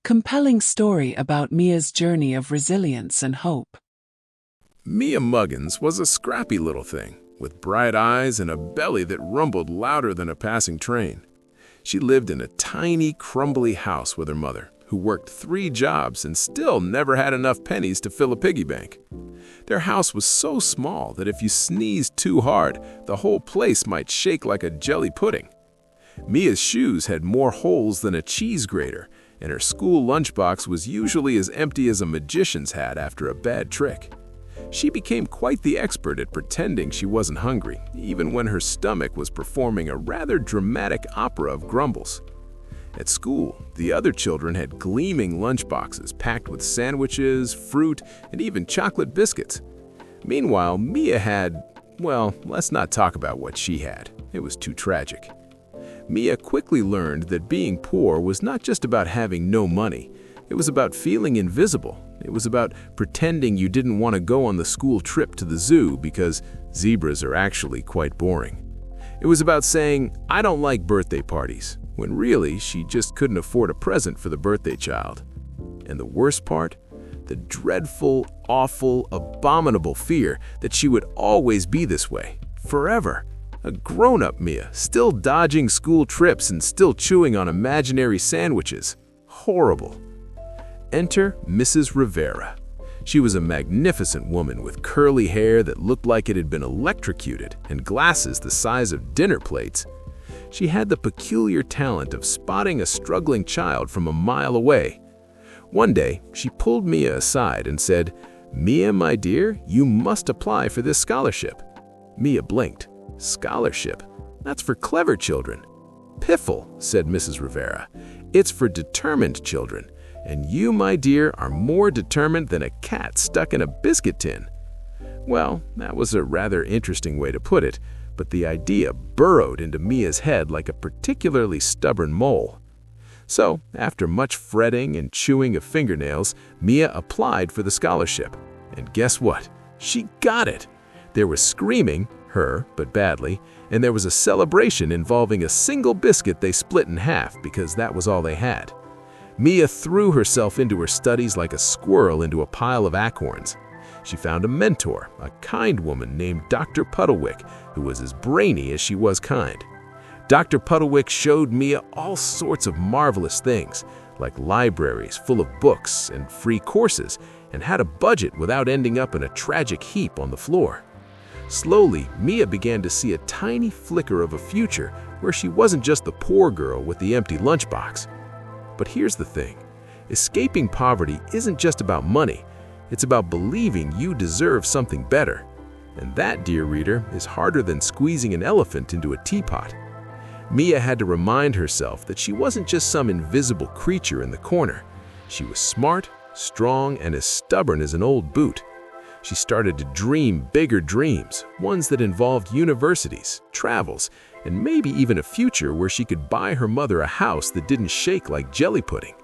Compelling story about Mia's journey of resilience and hope. Mia Muggins was a scrappy little thing, with bright eyes and a belly that rumbled louder than a passing train. She lived in a tiny, crumbly house with her mother, who worked 3 jobs and still never had enough pennies to fill a piggy bank. Their house was so small that if you sneezed too hard, the whole place might shake like a jelly pudding. Mia's shoes had more holes than a cheese grater, and her school lunchbox was usually as empty as a magician's hat after a bad trick. She became quite the expert at pretending she wasn't hungry, even when her stomach was performing a rather dramatic opera of grumbles. At school, the other children had gleaming lunchboxes packed with sandwiches, fruit, and even chocolate biscuits. Meanwhile, Mia had, well, let's not talk about what she had. It was too tragic. Mia quickly learned that being poor was not just about having no money. It was about feeling invisible. It was about pretending you didn't want to go on the school trip to the zoo because zebras are actually quite boring. It was about saying, "I don't like birthday parties," when really she just couldn't afford a present for the birthday child. And the worst part? The dreadful, awful, abominable fear that she would always be this way, forever. A grown-up Mia, still dodging school trips and still chewing on imaginary sandwiches. Horrible. Enter Mrs. Rivera. She was a magnificent woman with curly hair that looked like it had been electrocuted and glasses the size of dinner plates. She had the peculiar talent of spotting a struggling child from a mile away. One day, she pulled Mia aside and said, "Mia, my dear, you must apply for this scholarship." Mia blinked. "Scholarship? That's for clever children." "Piffle," said Mrs. Rivera. "It's for determined children. And you, my dear, are more determined than a cat stuck in a biscuit tin." Well, that was a rather interesting way to put it, but the idea burrowed into Mia's head like a particularly stubborn mole. So, after much fretting and chewing of fingernails, Mia applied for the scholarship. And guess what? She got it! There was screaming, but badly, and there was a celebration involving a single biscuit they split in half because that was all they had. Mia threw herself into her studies like a squirrel into a pile of acorns. She found a mentor, a kind woman named Dr. Puddlewick, who was as brainy as she was kind. Dr. Puddlewick showed Mia all sorts of marvelous things, like libraries full of books and free courses, and how to budget without ending up in a tragic heap on the floor. Slowly, Mia began to see a tiny flicker of a future where she wasn't just the poor girl with the empty lunchbox. But here's the thing. Escaping poverty isn't just about money. It's about believing you deserve something better. And that, dear reader, is harder than squeezing an elephant into a teapot. Mia had to remind herself that she wasn't just some invisible creature in the corner. She was smart, strong, and as stubborn as an old boot. She started to dream bigger dreams, ones that involved universities, travels, and maybe even a future where she could buy her mother a house that didn't shake like jelly pudding.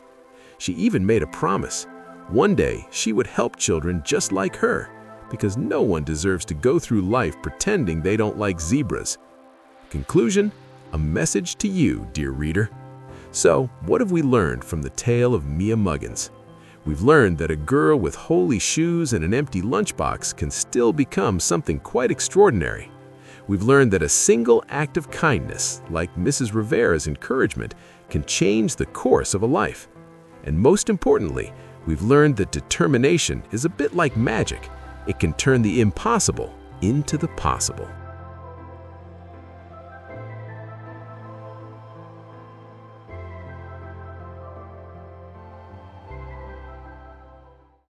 She even made a promise. One day, she would help children just like her, because no one deserves to go through life pretending they don't like zebras. Conclusion, a message to you, dear reader. So, what have we learned from the tale of Mia Muggins? We've learned that a girl with holey shoes and an empty lunchbox can still become something quite extraordinary. We've learned that a single act of kindness, like Mrs. Rivera's encouragement, can change the course of a life. And most importantly, we've learned that determination is a bit like magic. It can turn the impossible into the possible.